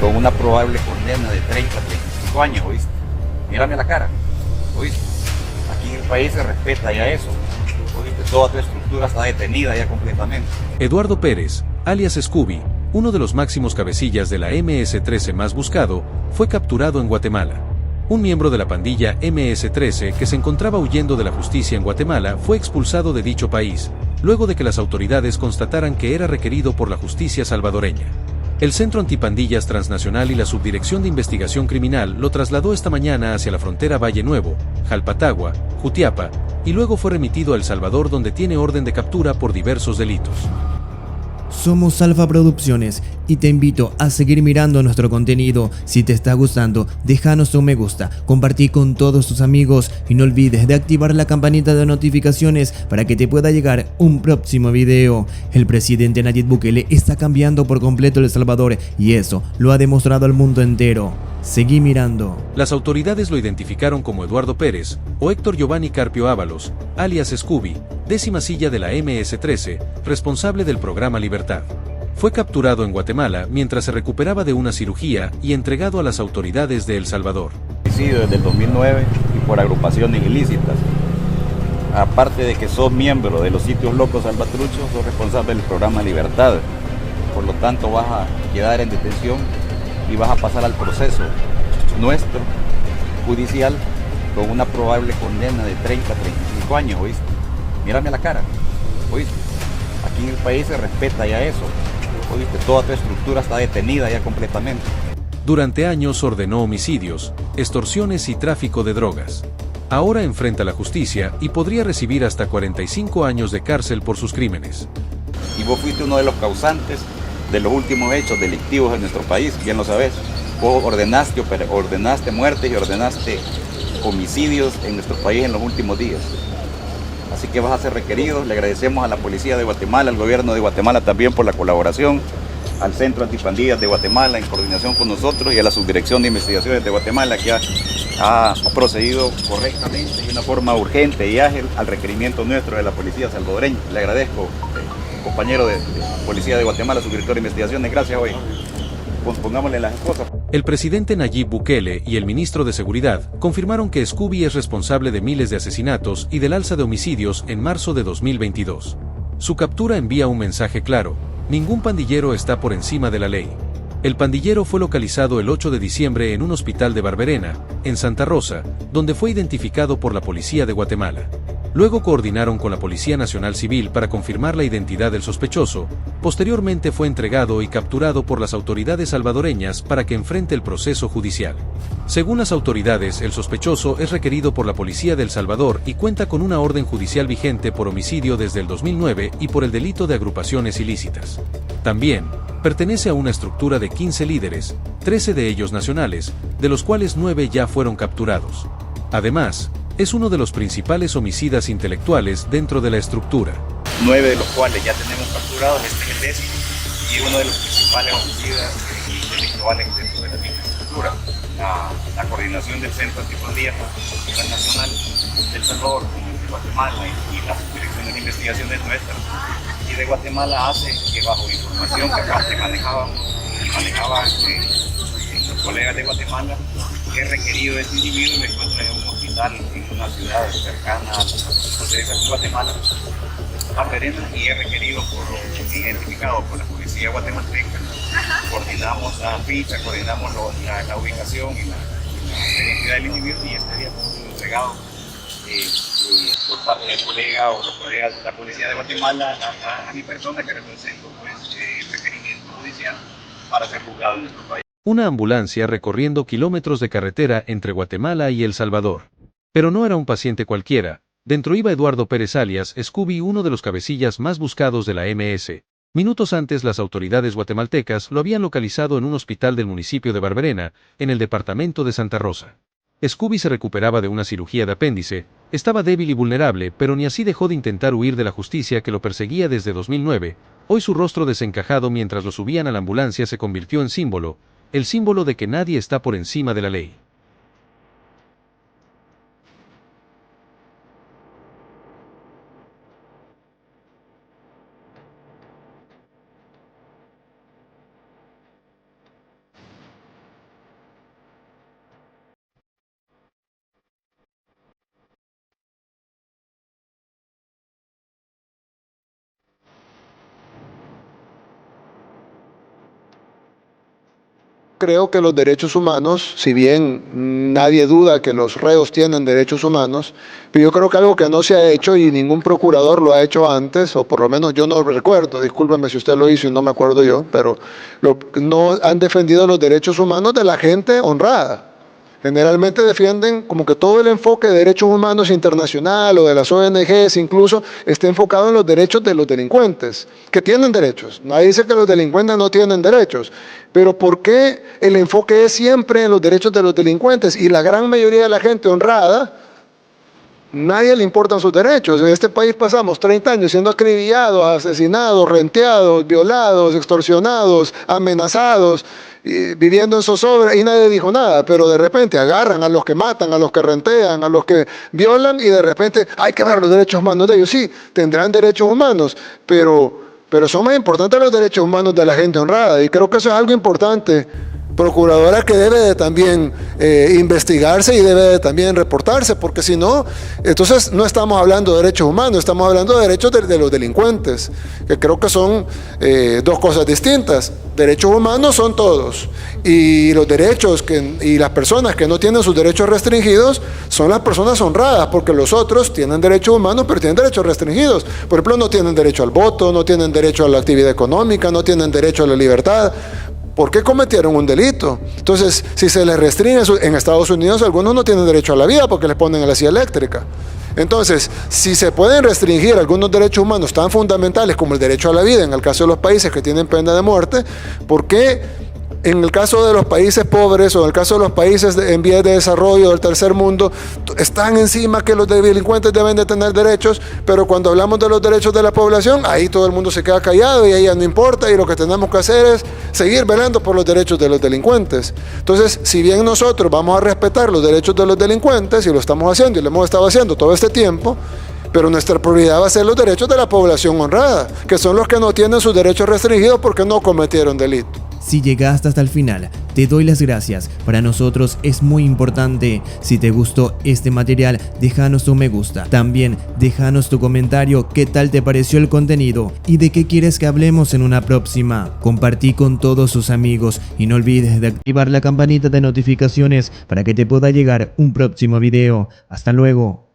con una probable condena de 30 a 35 años, ¿oíste? Mírame la cara, ¿oíste? Aquí en el país se respeta ya eso, ¿oíste? Toda tu estructura está detenida ya completamente. Eduardo Pérez, alias Scooby, uno de los máximos cabecillas de la MS-13 más buscado, fue capturado en Guatemala. Un miembro de la pandilla MS-13 que se encontraba huyendo de la justicia en Guatemala fue expulsado de dicho país, luego de que las autoridades constataran que era requerido por la justicia salvadoreña. El Centro Antipandillas Transnacional y la Subdirección de Investigación Criminal lo trasladó esta mañana hacia la frontera Valle Nuevo, Jalpatagua, Jutiapa, y luego fue remitido a El Salvador, donde tiene orden de captura por diversos delitos. Somos Alfa Producciones y te invito a seguir mirando nuestro contenido. Si te está gustando, déjanos un me gusta, compartí con todos tus amigos y no olvides de activar la campanita de notificaciones para que te pueda llegar un próximo video. El presidente Nayib Bukele está cambiando por completo El Salvador y eso lo ha demostrado al mundo entero. Seguí mirando. Las autoridades lo identificaron como Eduardo Pérez o Héctor Giovanni Carpio Ábalos, alias Scooby, décima silla de la MS-13, responsable del programa Libertad. Fue capturado en Guatemala mientras se recuperaba de una cirugía y entregado a las autoridades de El Salvador. Desde el 2009 y por agrupaciones ilícitas. Aparte de que sos miembro de los sitios locos salvatruchos, sos responsable del programa Libertad. Por lo tanto vas a quedar en detención y vas a pasar al proceso nuestro, judicial, con una probable condena de 30 a 35 años, ¿oíste? Mírame la cara, ¿oíste? Aquí en el país se respeta ya eso, ¿oíste? Toda tu estructura está detenida ya completamente. Durante años ordenó homicidios, extorsiones y tráfico de drogas. Ahora enfrenta la justicia y podría recibir hasta 45 años de cárcel por sus crímenes. Y vos fuiste uno de los causantes de los últimos hechos delictivos en nuestro país, bien lo sabes. Vos ordenaste muertes y ordenaste homicidios en nuestro país en los últimos días. Así que vas a ser requerido. Le agradecemos a la Policía de Guatemala, al Gobierno de Guatemala también por la colaboración, al Centro Antipandillas de Guatemala en coordinación con nosotros y a la Subdirección de Investigaciones de Guatemala, que ha procedido correctamente y de una forma urgente y ágil al requerimiento nuestro de la Policía salvadoreña. Le agradezco, compañero de Policía de Guatemala, subdirector de Investigaciones. Gracias hoy. Pongámosle las cosas. El presidente Nayib Bukele y el ministro de Seguridad confirmaron que Scooby es responsable de miles de asesinatos y del alza de homicidios en marzo de 2022. Su captura envía un mensaje claro: ningún pandillero está por encima de la ley. El pandillero fue localizado el 8 de diciembre en un hospital de Barberena, en Santa Rosa, donde fue identificado por la Policía de Guatemala. Luego coordinaron con la Policía Nacional Civil para confirmar la identidad del sospechoso. Posteriormente fue entregado y capturado por las autoridades salvadoreñas para que enfrente el proceso judicial. Según las autoridades, el sospechoso es requerido por la Policía de El Salvador y cuenta con una orden judicial vigente por homicidio desde el 2009 y por el delito de agrupaciones ilícitas. También pertenece a una estructura de 15 líderes, 13 de ellos nacionales, de los cuales 9 ya fueron capturados. Además, es uno de los principales homicidas intelectuales dentro de la estructura. 9 de los cuales ya tenemos capturados, este es el 10º, y uno de los principales homicidas intelectuales dentro de la misma estructura. La coordinación del Centro Antipandillas Internacional del Salvador, de Guatemala y las direcciones de investigaciones nuestras y de Guatemala hace que, bajo información que aparte manejaban los colegas de Guatemala, que requerido este individuo me encuentra en un hospital en una ciudad cercana a fronteriza con Guatemala, Barberena, y es requerido identificado por la policía guatemalteca. Coordinamos la ficha, coordinamos la ubicación y la identidad del individuo, y este día fue entregado por parte del colega o los colegas de la policía de Guatemala a mi persona, que represento el requerimiento judicial para ser juzgado en nuestro país. Una ambulancia recorriendo kilómetros de carretera entre Guatemala y El Salvador. Pero no era un paciente cualquiera. Dentro iba Eduardo Pérez alias Scooby, uno de los cabecillas más buscados de la MS. Minutos antes, las autoridades guatemaltecas lo habían localizado en un hospital del municipio de Barberena, en el departamento de Santa Rosa. Scooby se recuperaba de una cirugía de apéndice, estaba débil y vulnerable, pero ni así dejó de intentar huir de la justicia que lo perseguía desde 2009. Hoy su rostro desencajado mientras lo subían a la ambulancia se convirtió en símbolo, el símbolo de que nadie está por encima de la ley. Creo que los derechos humanos, si bien nadie duda que los reos tienen derechos humanos, pero yo creo que algo que no se ha hecho y ningún procurador lo ha hecho antes, o por lo menos yo no recuerdo, discúlpeme si usted lo hizo y no me acuerdo yo, pero no han defendido los derechos humanos de la gente honrada. Generalmente defienden como que todo el enfoque de derechos humanos internacional o de las ONGs incluso está enfocado en los derechos de los delincuentes, que tienen derechos. Nadie dice que los delincuentes no tienen derechos, pero ¿por qué el enfoque es siempre en los derechos de los delincuentes? Y la gran mayoría de la gente honrada, nadie le importan sus derechos. En este país pasamos 30 años siendo acribillados, asesinados, renteados, violados, extorsionados, amenazados, viviendo en zozobra y nadie dijo nada, pero de repente agarran a los que matan, a los que rentean, a los que violan y de repente hay que ver los derechos humanos de ellos. Sí, tendrán derechos humanos, pero son más importantes los derechos humanos de la gente honrada y creo que eso es algo importante, procuradora, que debe de también investigarse y debe de también reportarse, porque si no, entonces no estamos hablando de derechos humanos, estamos hablando de derechos de los delincuentes, que creo que son dos cosas distintas. Derechos humanos son todos y los derechos y las personas que no tienen sus derechos restringidos son las personas honradas, porque los otros tienen derechos humanos pero tienen derechos restringidos. Por ejemplo, no tienen derecho al voto, no tienen derecho a la actividad económica, no tienen derecho a la libertad. ¿Por qué cometieron un delito? Entonces, si se les restringe, en Estados Unidos algunos no tienen derecho a la vida porque les ponen a la silla eléctrica. Entonces, si se pueden restringir algunos derechos humanos tan fundamentales como el derecho a la vida, en el caso de los países que tienen pena de muerte, ¿por qué en el caso de los países pobres o en el caso de los países en vías de desarrollo del tercer mundo están encima que los delincuentes deben de tener derechos, pero cuando hablamos de los derechos de la población, ahí todo el mundo se queda callado y ahí ya no importa y lo que tenemos que hacer es seguir velando por los derechos de los delincuentes? Entonces, si bien nosotros vamos a respetar los derechos de los delincuentes y lo estamos haciendo y lo hemos estado haciendo todo este tiempo, pero nuestra prioridad va a ser los derechos de la población honrada, que son los que no tienen sus derechos restringidos porque no cometieron delito. Si llegaste hasta el final, te doy las gracias. Para nosotros es muy importante. Si te gustó este material, déjanos tu me gusta. También déjanos tu comentario, qué tal te pareció el contenido y de qué quieres que hablemos en una próxima. Compartí con todos sus amigos y no olvides de activar la campanita de notificaciones para que te pueda llegar un próximo video. Hasta luego.